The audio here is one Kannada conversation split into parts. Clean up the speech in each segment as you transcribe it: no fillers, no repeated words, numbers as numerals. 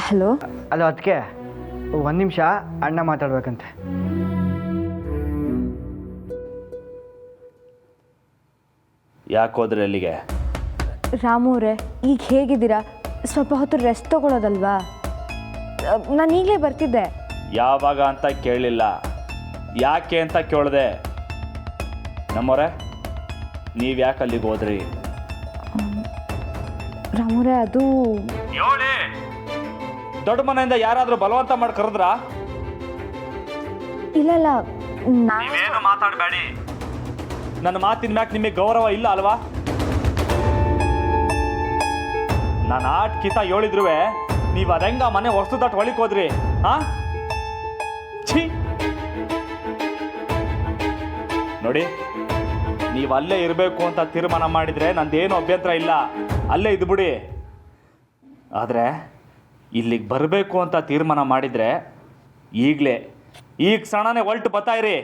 ಹಲೋ. ಅದು ಅದಕ್ಕೆ ಒಂದು ನಿಮಿಷ ಅಣ್ಣ ಮಾತಾಡ್ಬೇಕಂತೆ. ಯಾಕೆ ಹೋದ್ರೆ ಅಲ್ಲಿಗೆ? ರಾಮು ಅವರೇ, ಈಗ ಹೇಗಿದ್ದೀರಾ? ಸ್ವಲ್ಪ ಹೊತ್ತು ರೆಸ್ಟ್ ತೊಗೊಳೋದಲ್ವಾ? ನಾನು ಈಗಲೇ ಬರ್ತಿದ್ದೆ. ಯಾವಾಗ ಅಂತ ಕೇಳಲಿಲ್ಲ, ಯಾಕೆ ಅಂತ ಕೇಳಿದೆ. ನಮ್ಮವರೇ, ನೀವು ಯಾಕೆ ಅಲ್ಲಿಗೆ ಹೋದ್ರಿ? ರಾಮುರೇ, ಅದು ದೊಡ್ಡ ಮನೆಯಿಂದ ಯಾರಾದರೂ ಬಲವಂತ ಮಾಡಿ ಕರೆದ್ರಾ? ಇಲ್ಲ, ನೀವೇನು ಮಾತಾಡಬೇಡಿ. ನನ್ನ ಮಾತಿನ ಮ್ಯಾಕ್ ನಿಮಗೆ ಗೌರವ ಇಲ್ಲ ಅಲ್ವಾ? ನಾನು ಕಿತ ಹೇಳಿದ್ರು ನೀವು ಅದೆಂಗ ಮನೆ ಹೊಸ ದಟ್ಟು ಒಳಗೆ ಹೋದ್ರಿ? ಛೀ, ನೋಡಿ, ನೀವು ಅಲ್ಲೇ ಇರಬೇಕು ಅಂತ ತೀರ್ಮಾನ ಮಾಡಿದರೆ ನಂದೇನು ಅಭ್ಯಂತರ ಇಲ್ಲ, ಅಲ್ಲೇ ಇದ್ಬಿಡಿ. ಆದರೆ ಇಲ್ಲಿಗೆ ಬರಬೇಕು ಅಂತ ತೀರ್ಮಾನ ಮಾಡಿದರೆ ಈಗಲೇ ಈಗ ಕ್ಷಣನೇ ಹೊಲ್ಟು ಬರ್ತಾಯಿರಿ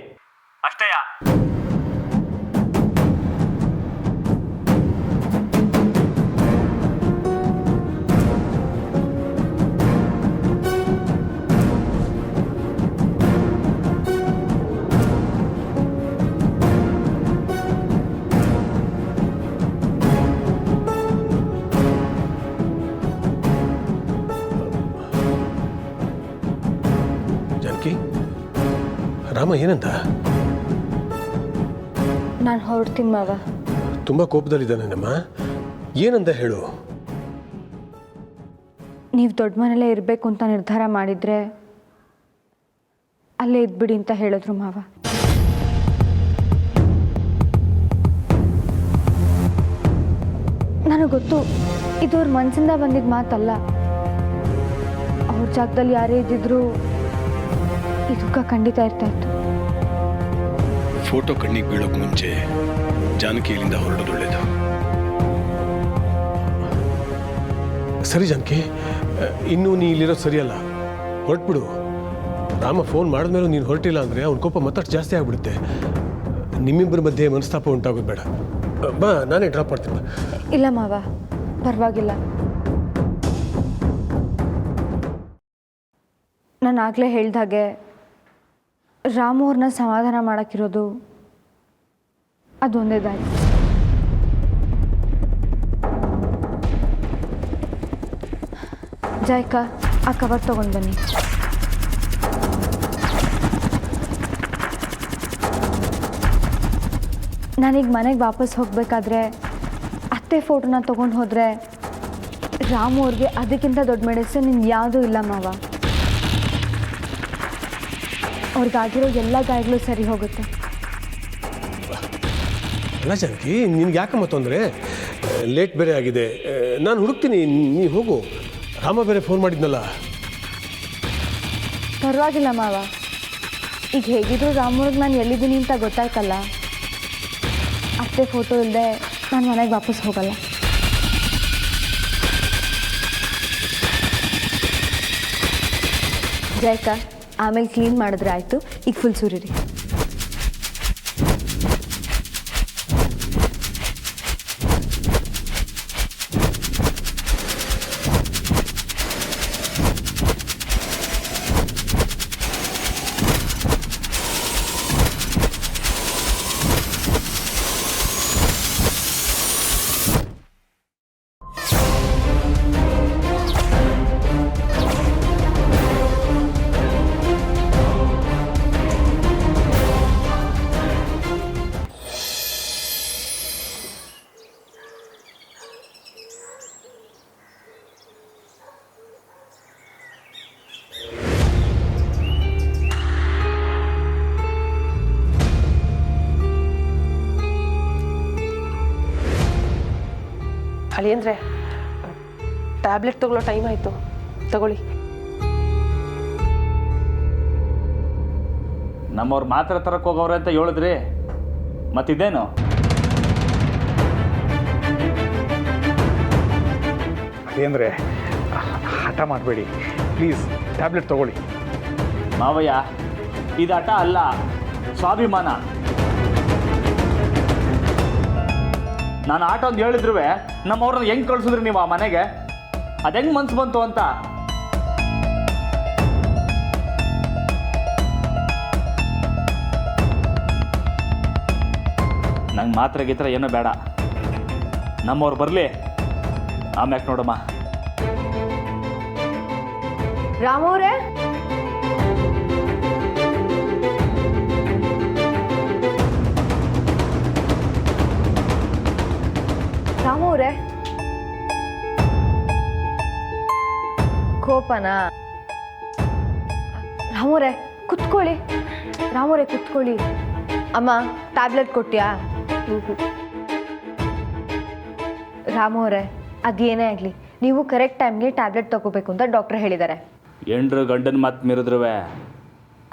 ಅಷ್ಟೇಯ. ರಾಮ ಏನಂತ? ನಾನು ಹೊರಡ್ತೀನಿ ಮಾವ. ತುಂಬ ಕೋಪದಲ್ಲಿದ್ದಾನಮ್ಮ. ಏನಂತ ಹೇಳು. ನೀವು ದೊಡ್ಡ ಮನೇಲೇ ಇರಬೇಕು ಅಂತ ನಿರ್ಧಾರ ಮಾಡಿದರೆ ಅಲ್ಲೇ ಇದ್ಬಿಡಿ ಅಂತ ಹೇಳಿದ್ರು ಮಾವ. ನನಗೆ ಗೊತ್ತು, ಇದು ಅವ್ರ ಮನಸ್ಸಿಂದ ಬಂದಿದ್ದ ಮಾತಲ್ಲ. ಅವ್ರ ಜಾಗದಲ್ಲಿ ಯಾರೇ ಇದ್ದಿದ್ರು ಈ ದುಃಖ ಖಂಡಿತ ಇರ್ತಾ ಇತ್ತು. ಫೋಟೋ ಕಣ್ಣಿಗೆ ಬೀಳೋಕೆ ಮುಂಚೆ ಜಾನಕಿ ಇಲ್ಲಿಂದ ಹೊರಡೋದು ಒಳ್ಳೇದು. ಸರಿ ಜಾನಕಿ, ಇನ್ನೂ ನೀ ಇಲ್ಲಿರೋದು ಸರಿಯಲ್ಲ, ಹೊರಟ್ಬಿಡು. ರಾಮ ಫೋನ್ ಮಾಡಿದ್ಮೇಲೂ ನೀನು ಹೊರಟಿಲ್ಲ ಅಂದರೆ ಅವ್ನ ಕೋಪ ಮತ್ತಷ್ಟು ಜಾಸ್ತಿ ಆಗಿಬಿಡುತ್ತೆ. ನಿಮ್ಮಿಬ್ಬರ ಮಧ್ಯೆ ಮನಸ್ತಾಪ ಉಂಟಾಗೋದು ಬೇಡ. ಬಾ, ನಾನೇ ಡ್ರಾಪ್ ಮಾಡ್ತೀನಿ. ಇಲ್ಲ ಮಾವ, ಪರವಾಗಿಲ್ಲ. ನಾನು ಆಗಲೇ ಹೇಳ್ದಾಗೆ ರಾಮು ಅವ್ರನ್ನ ಸಮಾಧಾನ ಮಾಡೋಕ್ಕಿರೋದು ಅದೊಂದೇ ದಾರಿ. ಜಾಯ್ಕ, ಆ ಕವರ್ ತೊಗೊಂಡು ಬನ್ನಿ. ನಾನೀಗ ಮನೆಗೆ ವಾಪಸ್ ಹೋಗಬೇಕಾದ್ರೆ ಅತ್ತೆ ಫೋಟೋನ ತೊಗೊಂಡು ಹೋದರೆ ರಾಮು ಅವ್ರಿಗೆ ಅದಕ್ಕಿಂತ ದೊಡ್ಡ ಮೆಡಿಸಿನ್ ಯಾವುದೂ ಇಲ್ಲ ಮಾವ. ಅವ್ರಿಗಾಗಿರೋ ಎಲ್ಲ ಗಾಯಗಳು ಸರಿ ಹೋಗುತ್ತೆ. ಅಲ್ಲ ಜಾನಕಿ, ನಿನ್ಗೆ ಯಾಕಮ್ಮ ತೊಂದರೆ? ಲೇಟ್ ಬೇರೆ ಆಗಿದೆ, ನಾನು ಹುಡುಕ್ತೀನಿ, ನೀ ಹೋಗು. ರಾಮ ಬೇರೆ ಫೋನ್ ಮಾಡಿದ್ನಲ್ಲ. ಪರವಾಗಿಲ್ಲ ಮಾವ, ಈಗ ಹೇಗಿದ್ರು ರಾಮೂರ್ಗೆ ನಾನು ಎಲ್ಲಿದ್ದೀನಿ ಅಂತ ಗೊತ್ತಾಯ್ತಲ್ಲ. ಅತ್ತೆ ಫೋಟೋ ಇಲ್ಲದೆ ನಾನು ಮನೆಗೆ ವಾಪಸ್ ಹೋಗಲ್ಲ. ಜಯಕ, ಆಮೇಲೆ ಕ್ಲೀನ್ ಮಾಡಿದ್ರೆ ಆಯಿತು. ಈಗ ಫುಲ್ ಸುರಿರಿ. ಅಳಿಯಂದ್ರೆ, ಟ್ಯಾಬ್ಲೆಟ್ ತಗೊಳ್ಳೋ ಟೈಮ್ ಆಯಿತು, ತಗೊಳ್ಳಿ. ನಮ್ಮವ್ರು ಮಾತ್ರ ತರಕ್ಕೆ ಹೋಗೋರೆ ಅಂತ ಹೇಳಿದ್ರಿ, ಮತ್ತಿದೇನು? ಅದೇಂದರೆ ಹಠ ಮಾಡಬೇಡಿ ಪ್ಲೀಸ್, ಟ್ಯಾಬ್ಲೆಟ್ ತಗೊಳ್ಳಿ. ಮಾವಯ್ಯ, ಇದು ಹಠ ಅಲ್ಲ, ಸ್ವಾಭಿಮಾನ. ನಾನು ಆಟ ಒಂದು ಹೇಳಿದ್ರು ನಮ್ಮವ್ರನ್ನ ಹೆಂಗೆ ಕಳ್ಸಿದ್ರಿ ನೀವು ಆ ಮನೆಗೆ? ಅದು ಹೆಂಗೆ ಮನ್ಸು ಬಂತು ಅಂತ ನಂಗೆ ಮಾತ್ರ ಗೀತ್ರ ಏನೂ ಬೇಡ. ನಮ್ಮವ್ರು ಬರಲಿ, ಆಮ್ಯಾಕೆ ನೋಡಮ್ಮ. ರಾಮವ್ರೆ, ರಾಮವ್ರೆ, ಕೋಪನಾ? ರಾಮವ್ರೆ ಕುತ್ಕೊಳ್ಳಿ, ರಾಮವ್ರೆ ಕುತ್ಕೊಳ್ಳಿ. ಅಮ್ಮ ಟ್ಯಾಬ್ಲೆಟ್ ಕೊಟ್ಯಾ? ರಾಮವ್ರೆ, ಅದೇನೇ ಆಗಲಿ ನೀವು ಕರೆಕ್ಟ್ ಟೈಮ್ಗೆ ಟ್ಯಾಬ್ಲೆಟ್ ತಗೋಬೇಕು ಅಂತ ಡಾಕ್ಟ್ರ್ ಹೇಳಿದ್ದಾರೆ. ಎಂಡ್ರು ಗಂಡನ ಮಾತು ಮೀರಿದ್ರೂ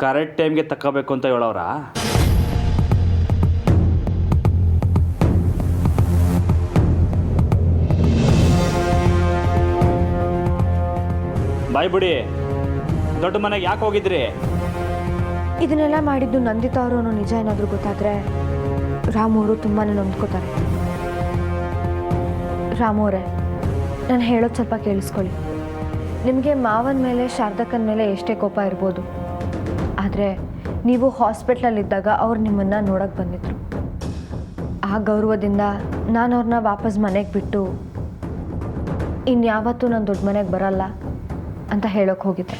ಕರೆಕ್ಟ್ ಟೈಮ್ಗೆ ತಗೋಬೇಕು ಅಂತ ಹೇಳೋರ? ಬಾಯ್ ಬಿಡಿ, ದೊಡ್ಡ ಮನೆಗೆ ಯಾಕೆ ಹೋಗಿದ್ರಿ? ಇದನ್ನೆಲ್ಲ ಮಾಡಿದ್ದು ನಂದಿತಾ ಅವರು ಅನ್ನೋ ನಿಜ ಏನಾದರೂ ಗೊತ್ತಾದರೆ ರಾಮವರು ತುಂಬಾ ನೊಂದ್ಕೋತಾರೆ. ರಾಮವ್ರೆ, ನಾನು ಹೇಳೋದು ಸ್ವಲ್ಪ ಕೇಳಿಸ್ಕೊಳ್ಳಿ. ನಿಮಗೆ ಮಾವನ ಮೇಲೆ ಶಾರದಕ್ಕನ ಮೇಲೆ ಎಷ್ಟೇ ಕೋಪ ಇರ್ಬೋದು, ಆದರೆ ನೀವು ಹಾಸ್ಪಿಟ್ಲಲ್ಲಿದ್ದಾಗ ಅವ್ರು ನಿಮ್ಮನ್ನು ನೋಡೋಕ್ಕೆ ಬಂದಿದ್ರು. ಆ ಗೌರವದಿಂದ ನಾನು ಅವ್ರನ್ನ ವಾಪಸ್ ಮನೆಗೆ ಬಿಟ್ಟು ಇನ್ಯಾವತ್ತೂ ನಾನು ದೊಡ್ಡ ಮನೆಗೆ ಬರಲ್ಲ ಅಂತ ಹೇಳೋಕ್ಕೆ ಹೋಗಿದ್ದೆ.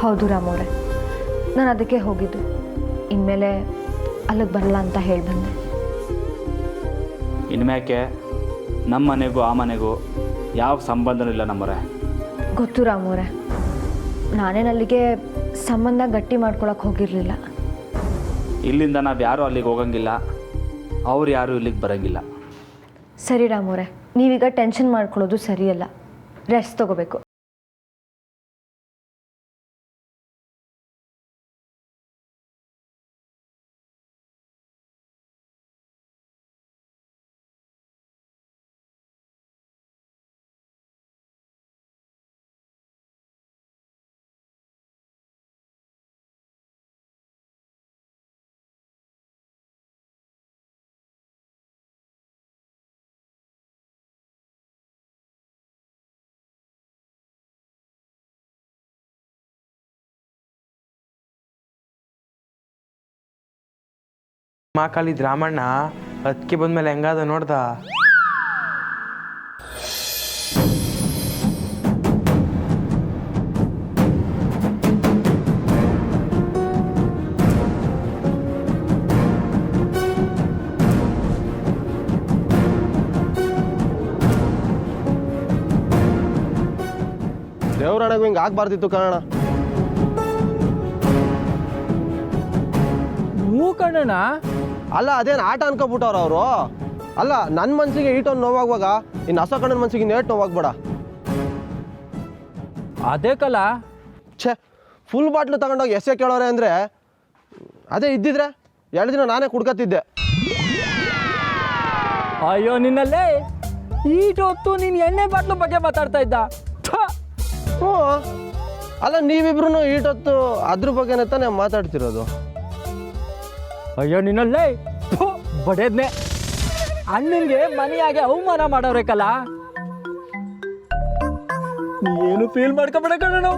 ಹೌದು ರಾಮವ್ರೆ, ನಾನು ಅದಕ್ಕೆ ಹೋಗಿದ್ದು. ಇನ್ಮೇಲೆ ಅಲ್ಲಿಗೆ ಬರಲ್ಲ ಅಂತ ಹೇಳಿ ಬಂದೆ. ಇನ್ಮ್ಯಾಕೆ ನಮ್ಮ ಮನೆಗೂ ಆ ಮನೆಗೂ ಯಾವ ಸಂಬಂಧನೂ ಇಲ್ಲ ನಮ್ಮರೆ. ಗೊತ್ತು ರಾಮವ್ರೆ, ನಾನೇನು ಅಲ್ಲಿಗೆ ಸಂಬಂಧ ಗಟ್ಟಿ ಮಾಡ್ಕೊಳಕ್ಕೆ ಹೋಗಿರಲಿಲ್ಲ. ಇಲ್ಲಿಂದ ನಾವು ಯಾರೂ ಅಲ್ಲಿಗೆ ಹೋಗಂಗಿಲ್ಲ, ಅವ್ರು ಯಾರೂ ಇಲ್ಲಿಗೆ ಬರೋಂಗಿಲ್ಲ. ಸರಿ ರಾಮವ್ರೆ, ನೀವೀಗ ಟೆನ್ಷನ್ ಮಾಡ್ಕೊಳ್ಳೋದು ಸರಿಯಲ್ಲ, ರೆಸ್ಟ್ ತಗೋಬೇಕು. ಮಾಕಾಲಿದ್ ರಾಮಣ್ಣ ಅದಕ್ಕೆ ಬಂದ್ಮೇಲೆ ಹೆಂಗಾದ ನೋಡ್ದ? ದೇವ್ರಾಣಗೂ ಹಿಂಗೆ ಆಗ್ಬಾರ್ದಿತ್ತು ಕಾರಣ. ಕಣ್ಣಣ್ಣ, ಅಲ್ಲ ಅದೇನು ಆಟ ಅನ್ಕೊಬಿಟ್ಟವ್ರ ಅವರು. ಅಲ್ಲ ನನ್ನ ಮನ್ಸಿಗೆ ಈಟೊಂದು ನೋವಾಗುವಾಗ ಇನ್ನು ಹೊಸ ಕಣ್ಣನ ಮನ್ಸಿಗೆ ನೇಟ್ ನೋವಾಗ್ಬೇಡ. ಅದೇ ಕಲ ಛೇ, ಫುಲ್ ಬಾಟ್ಲು ತಗೊಂಡೋಗಿ ಎಸೆ ಕೇಳೋರೆ ಅಂದರೆ ಅದೇ ಇದ್ದಿದ್ರೆ 2 ದಿನ ನಾನೇ ಕುಡ್ಕತ್ತಿದ್ದೆ. ಅಯ್ಯೋ ನಿನ್ನಲ್ಲೇ ಈಟೊತ್ತು ನೀನು ಎಣ್ಣೆ ಬಾಟ್ಲು ಬಗ್ಗೆ ಮಾತಾಡ್ತಾ ಇದ್ದ. ಹ್ಞೂ, ಅಲ್ಲ ನೀವಿಬ್ರು ಈಟೊತ್ತು ಅದ್ರ ಬಗ್ಗೆನೇ ತಾನೇ ಮಾತಾಡ್ತಿರೋದು. ಅಯ್ಯೋ ನಿನ್ನಲ್ಲೇ ಬಡೇದ್ನೆ ಅಣ್ಣನಿಗೆ ಮನೆಯಾಗೆ ಅವಮಾನ ಮಾಡೋರೆ ಕಲ. ನೀನು ಫೀಲ್ ಮಾಡ್ಕೊಬೇಡ ಕಣ.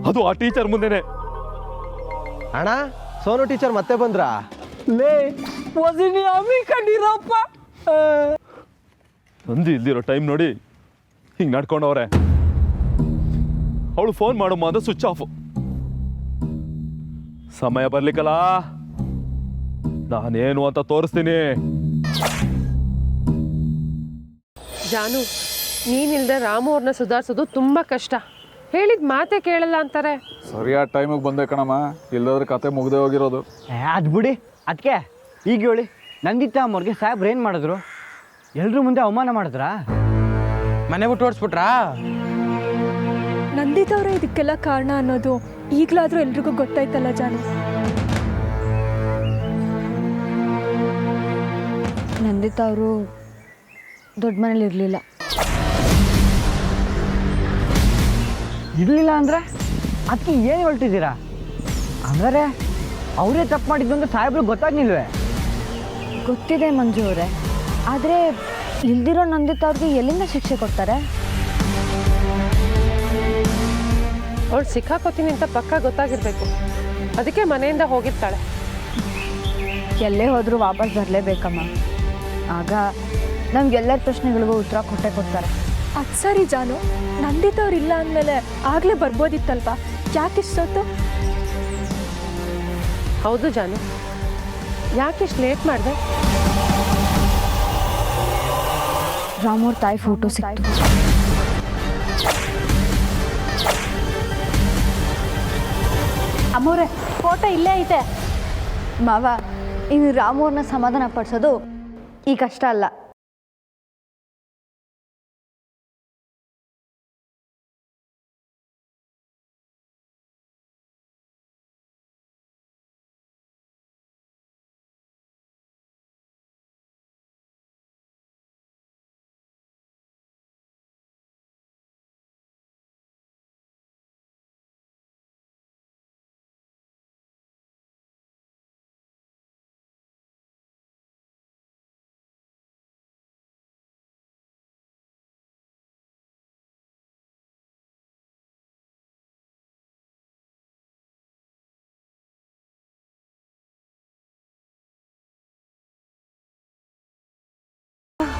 ಅದು ಆ ಟೀಚರ್ ಮುಂದೆನೆ. ಅಣ್ಣ, ಸೋನು ಟೀಚರ್ ಮತ್ತೆ ಬಂದ್ರಾ? ಲೇ ವಸಿನಿ ಅಮ್ಮಿ ಕಂಡಿರಪ್ಪ. ನಂದು ಇಲ್ದಿರೋ ಟೈಮ್ ನೋಡಿ ಹಿಂಗೆ ನಡ್ಕೊಂಡವ್ರೆ. ಅವಳು ಫೋನ್ ಮಾಡಮ್ಮ ಅಂದ್ರೆ ಸ್ವಿಚ್ ಆಫ್. ಸಮಯ ಬರ್ಲಿಕ್ಕಲ್ಲ, ನಾನೇನು ಅಂತ ತೋರಿಸ್ತೀನಿ. ಜಾನು, ನೀನಿಲ್ದೆ ರಾಮು ಅವ್ರನ್ನ ಸುಧಾರಿಸೋದು ತುಂಬ ಕಷ್ಟ. ಹೇಳಿದ ಮಾತೇ ಕೇಳಲ್ಲ ಅಂತಾರೆ. ಸರಿಯಾದ ಟೈಮಿಗೆ ಬಂದೆ ಕಣಮ್ಮ, ಇಲ್ಲದ್ರೆ ಕತೆ ಮುಗ್ದೇ ಹೋಗಿರೋದು. ಅದು ಬಿಡಿ, ಅದಕ್ಕೆ ಈಗ ಹೇಳಿ ನಂದಿತಾ ಅಮ್ಮವ್ರಿಗೆ ಸಾಹೇಬ್ರು ಏನು ಮಾಡಿದ್ರು? ಎಲ್ರ ಮುಂದೆ ಅವಮಾನ ಮಾಡಿದ್ರಾ? ಮನೆ ಬಿಟ್ಟು ಓಡಿಸ್ಬಿಟ್ರಾ? ನಂದಿತವ್ರೆ ಇದಕ್ಕೆಲ್ಲ ಕಾರಣ ಅನ್ನೋದು ಈಗಲಾದರೂ ಎಲ್ರಿಗೂ ಗೊತ್ತಾಯ್ತಲ್ಲ ಜಾನು. ನಂದಿತಾ ಅವರು ದೊಡ್ಡ ಮನೇಲಿ ಇರಲಿಲ್ಲ. ಇರಲಿಲ್ಲ ಅಂದರೆ ಅದಕ್ಕೆ ಏನು ಹೊರಟಿದ್ದೀರಾ? ಅಂದರೆ ಅವರೇ ತಪ್ಪು ಮಾಡಿದ್ದು ಅಂತ ಸಾಹೇಬ್ರಿಗೆ ಗೊತ್ತಾಗ್ನಿಲ್ವೇ? ಗೊತ್ತಿದೆ ಮಂಜು ಅವರೇ, ಆದರೆ ಇಲ್ದಿರೋ ನಂದಿತಾ ಅವ್ರಿಗೆ ಎಲ್ಲಿಂದ ಶಿಕ್ಷೆ ಕೊಡ್ತಾರೆ? ಅವಳು ಸಿಕ್ಕಾಕೋತೀನಿ ಅಂತ ಪಕ್ಕ ಗೊತ್ತಾಗಿರ್ಬೇಕು, ಅದಕ್ಕೆ ಮನೆಯಿಂದ ಹೋಗಿರ್ತಾಳೆ. ಎಲ್ಲೇ ಹೋದರೂ ವಾಪಸ್ ಬರಲೇಬೇಕಮ್ಮ. ಆಗ ನಮ್ಗೆಲ್ಲರ ಪ್ರಶ್ನೆಗಳಿಗೂ ಉತ್ತರ ಕೊಟ್ಟೆ ಕೊಡ್ತಾರೆ. ಅದು ಸರಿ ಜಾನು, ನಂದಿತವ್ರು ಇಲ್ಲ ಅಂದಮೇಲೆ ಆಗಲೇ ಬರ್ಬೋದಿತ್ತಲ್ವಾ, ಯಾಕೆ ಇಷ್ಟೊತ್ತು? ಹೌದು ಜಾನು, ಯಾಕಿಷ್ಟು ಲೇಟ್ ಮಾಡಿದೆ? ರಾಮೋರ್ ತಾಯಿ ಫೋಟೋ ಸಿಕ್ತು. ಅಮ್ಮೋರೆ, ಫೋಟೋ ಇಲ್ಲೇ ಐತೆ. ಮಾವ, ಇನ್ನು ರಾಮೋರ್ನ ಸಮಾಧಾನ ಪಡಿಸೋದು ಈ ಕಷ್ಟ ಅಲ್ಲ.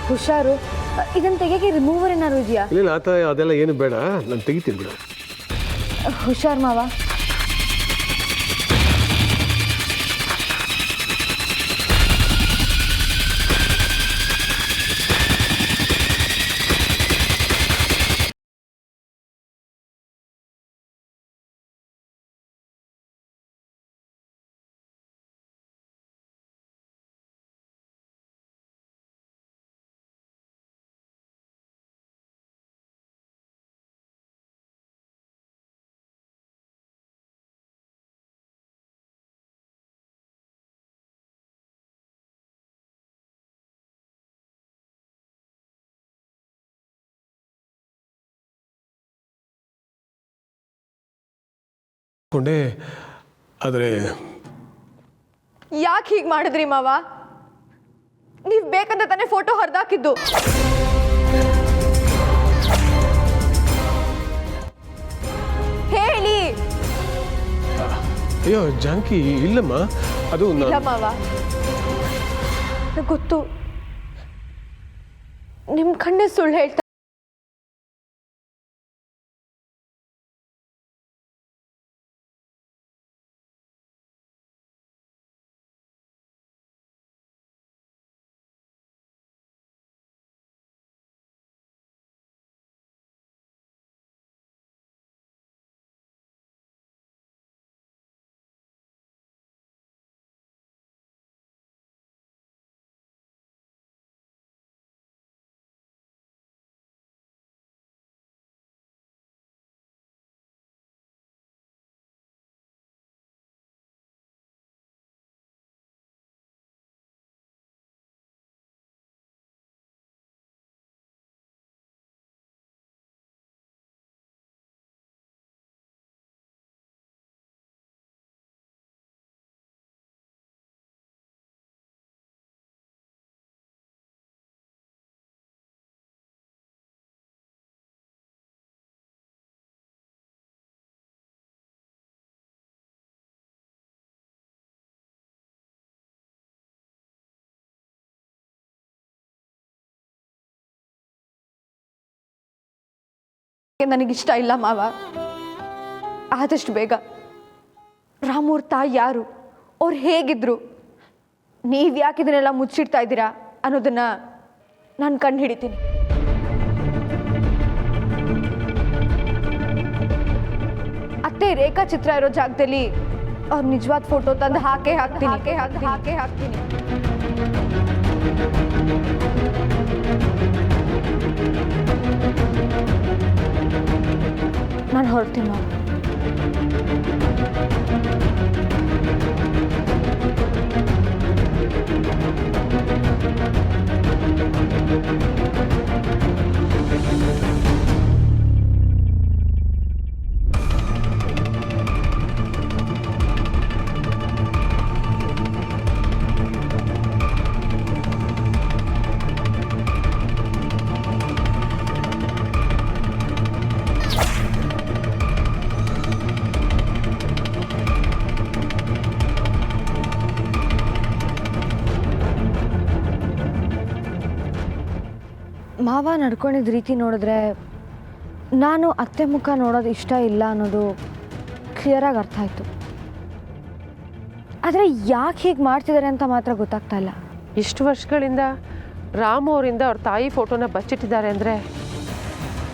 ಹುಷಾರು, ಇದನ್ನು ತೆಗೆಗೆ ರಿಮೂವರ್ ಏನಾದ್ರು ಇದೆಯಾ? ಇಲ್ಲ ಆತ ಅದೆಲ್ಲ ಏನು ಬೇಡ, ನಾನು ತೆಗಿತೀನಿ ಬಿಡು. ಹುಷಾರು ಮಾವ. ಕೊಂಡೆ, ಆದರೆ ಯಾಕೆ ಹೀಗೆ ಮಾಡಿದ್ರಿ ಮಾವ? ನೀವು ಬೇಕಂತ ತಾನೇ ಫೋಟೋ ಹರಿದಾಕಿದ್ದು. ಹೇಳಿ. ಅಯ್ಯೋ ಜಾನಕಿ, ಇಲ್ಲಮ್ಮ, ಅದು ಇಲ್ಲ ಮಾವ, ನಂಗೆ ಗೊತ್ತು ನಿಮ್ಮ ಕಣ್ಣೇ ಸುಳ್ಳು ಹೇಳ್ತಾ. ನನಗಿಷ್ಟ ಇಲ್ಲ ಮಾವ. ಆದಷ್ಟು ಬೇಗ ರಾಮೂರ್ ತಾಯಿ ಯಾರು, ಅವ್ರು ಹೇಗಿದ್ರು, ನೀವು ಯಾಕೆ ಇದನ್ನೆಲ್ಲ ಮುಚ್ಚಿಡ್ತಾ ಇದ್ದೀರಾ ಅನ್ನೋದನ್ನ ನಾನು ಕಂಡು ಹಿಡಿತೀನಿ. ಅತ್ತೆ ರೇಖಾಚಿತ್ರ ಇರೋ ಜಾಗದಲ್ಲಿ ಅವ್ರ ನಿಜವಾದ ಫೋಟೋ ತಂದು ಹಾಕೇ ಹಾಕ್ತೀನಿ. ನಾನು ಹೊರಡ್ತೀನಿ ಮಾವ. ಮಾವ ನಡ್ಕೊಂಡಿದ್ದ ರೀತಿ ನೋಡಿದ್ರೆ ನಾನು ಅತ್ತೆ ಮುಖ ನೋಡೋದು ಇಷ್ಟ ಇಲ್ಲ ಅನ್ನೋದು ಕ್ಲಿಯರಾಗಿ ಅರ್ಥ ಆಯಿತು. ಆದರೆ ಯಾಕೆ ಹೀಗೆ ಮಾಡ್ತಿದ್ದಾರೆ ಅಂತ ಮಾತ್ರ ಗೊತ್ತಾಗ್ತಾ ಇಲ್ಲ. ಇಷ್ಟು ವರ್ಷಗಳಿಂದ ರಾಮು ಅವರಿಂದ ಅವ್ರ ತಾಯಿ ಫೋಟೋನ ಬಚ್ಚಿಟ್ಟಿದ್ದಾರೆ ಅಂದರೆ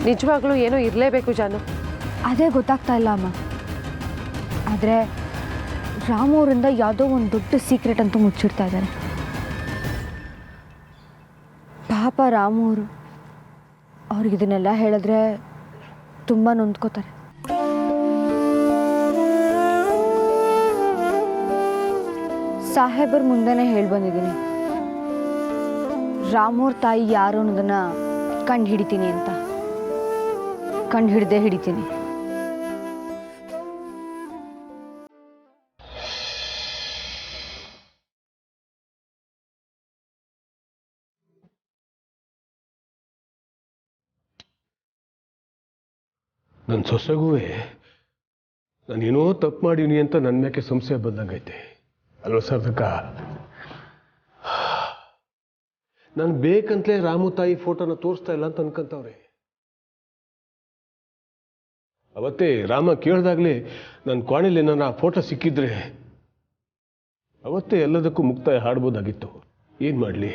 ನಿಜವಾಗ್ಲೂ ಏನೋ ಇರಲೇಬೇಕು ಜಾನು. ಅದೇ ಗೊತ್ತಾಗ್ತಾ ಇಲ್ಲ ಅಮ್ಮ. ಆದರೆ ರಾಮು ಅವರಿಂದ ಯಾವುದೋ ಒಂದು ದೊಡ್ಡ ಸೀಕ್ರೆಟ್ ಅಂತೂ ಮುಚ್ಚಿಡ್ತಾ ಇದ್ದಾರೆ. ಪಾಪ ರಾಮು ಅವರು ಅವ್ರಿಗಿದನ್ನೆಲ್ಲ ಹೇಳಿದ್ರೆ ತುಂಬ ನೊಂದ್ಕೋತಾರೆ. ಸಾಹೇಬರ ಮುಂದೆನೇ ಹೇಳಿ ಬಂದಿದ್ದೀನಿ, ರಾಮೋರ್ ತಾಯಿ ಯಾರು ಅನ್ನೋದನ್ನು ಕಂಡು ಹಿಡಿತೀನಿ ಅಂತ. ಕಂಡು ಹಿಡ್ದೇ ಹಿಡಿತೀನಿ. ನನ್ನ ಸೊಸೆಗೂ ನಾನೇನೋ ತಪ್ಪು ಮಾಡೀನಿ ಅಂತ ನನ್ನ ಮೇಕೆ ಸಂಶಯ ಬಂದಂಗೈತೆ ಅಲ್ವ ಸಾರ್ಥಕ? ನಾನು ಬೇಕಂತಲೇ ರಾಮು ತಾಯಿ ಫೋಟೋನ ತೋರಿಸ್ತಾ ಇಲ್ಲ ಅಂತ ಅನ್ಕೊಂತವ್ರೆ. ಅವತ್ತೇ ರಾಮ ಕೇಳ್ದಾಗ್ಲೇ ನನ್ನ ಕೋಣೆಯಲ್ಲಿ ನಾನು ಆ ಫೋಟೋ ಸಿಕ್ಕಿದ್ರೆ ಅವತ್ತೇ ಎಲ್ಲದಕ್ಕೂ ಮುಕ್ತಾಯ ಹಾಡ್ಬೋದಾಗಿತ್ತು. ಏನು ಮಾಡಲಿ,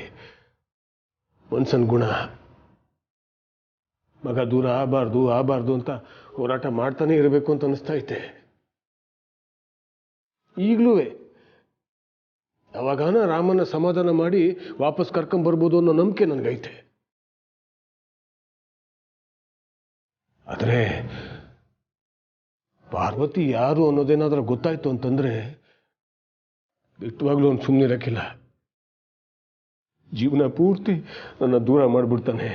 ಮನ್ಸನ್ ಗುಣ. ಮಗ ದೂರ ಆಗಬಾರ್ದು ಅಂತ ಹೋರಾಟ ಮಾಡ್ತಾನೆ ಇರಬೇಕು ಅಂತ ಅನಿಸ್ತಾ ಐತೆ. ಈಗಲೂ ಅವಾಗಾನ ರಾಮನ ಸಮಾಧಾನ ಮಾಡಿ ವಾಪಸ್ ಕರ್ಕೊಂಬರ್ಬೋದು ಅನ್ನೋ ನಂಬಿಕೆ ನನಗೈತೆ. ಆದರೆ ಪಾರ್ವತಿ ಯಾರು ಅನ್ನೋದೇನಾದ್ರೂ ಗೊತ್ತಾಯ್ತು ಅಂತಂದ್ರೆ ದಿಟ್ಟವಾಗ್ಲೂ ಅವ್ನು ಸುಮ್ಮನೆ ಇರಕ್ಕಿಲ್ಲ. ಜೀವನ ಪೂರ್ತಿ ನನ್ನ ದೂರ ಮಾಡಿಬಿಡ್ತಾನೆ.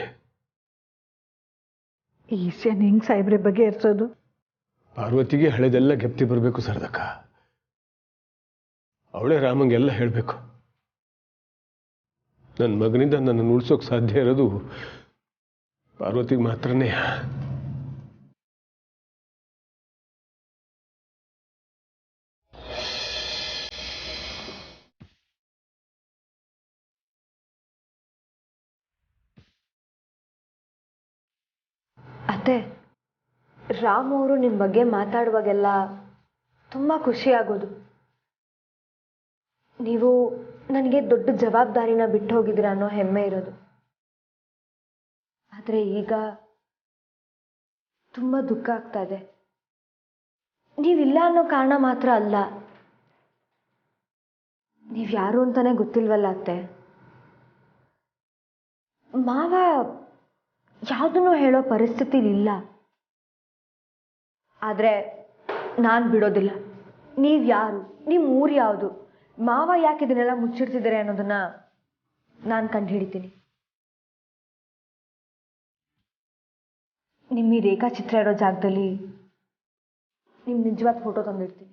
ಈ ವಿಷಯನ ಹೆಂಗ್ ಸಾಹೇಬ್ರೆ ಬಗೆಹರಿಸೋದು? ಪಾರ್ವತಿಗೆ ಹಳೆದೆಲ್ಲ ಗೆಪ್ತಿ ಬರಬೇಕು ಸರದಕ್ಕ. ಅವಳೇ ರಾಮಂಗೆಲ್ಲ ಹೇಳಬೇಕು. ನನ್ನ ಮಗನಿಂದ ನನ್ನನ್ನು ಉಳಿಸೋಕೆ ಸಾಧ್ಯ ಇರೋದು ಪಾರ್ವತಿಗೆ ಮಾತ್ರನೇ. ಅತ್ತೆ, ರಾಮ್ ಅವರು ನಿಮ್ಮ ಬಗ್ಗೆ ಮಾತಾಡುವಾಗೆಲ್ಲ ತುಂಬ ಖುಷಿಯಾಗೋದು. ನೀವು ನನಗೆ ದೊಡ್ಡ ಜವಾಬ್ದಾರಿನ ಬಿಟ್ಟು ಹೋಗಿದ್ದೀರ ಅನ್ನೋ ಹೆಮ್ಮೆ ಇರೋದು. ಆದರೆ ಈಗ ತುಂಬ ದುಃಖ ಆಗ್ತಾ ಇದೆ. ನೀವಿಲ್ಲ ಅನ್ನೋ ಕಾರಣ ಮಾತ್ರ ಅಲ್ಲ, ನೀವು ಯಾರು ಅಂತಾನೆ ಗೊತ್ತಿಲ್ವಲ್ಲ ಅತ್ತೆ. ಮಾವ ಯಾವುದನ್ನು ಹೇಳೋ ಪರಿಸ್ಥಿತಿಲಿ ಇಲ್ಲ. ಆದರೆ ನಾನು ಬಿಡೋದಿಲ್ಲ. ನೀವು ಯಾರು, ನಿಮ್ಮ ಊರು ಯಾವುದು, ಮಾವ ಯಾಕೆ ಇದನ್ನೆಲ್ಲ ಮುಚ್ಚಿಡ್ತಿದ್ದಾರೆ ಅನ್ನೋದನ್ನ ನಾನು ಕಂಡು ಹಿಡಿತೀನಿ. ನಿಮ್ಮ ಈ ರೇಖಾಚಿತ್ರ ಇರೋ ಜಾಗದಲ್ಲಿ ನಿಮ್ಮ ನಿಜವಾದ ಫೋಟೋ ತಂದಿಡ್ತೀನಿ.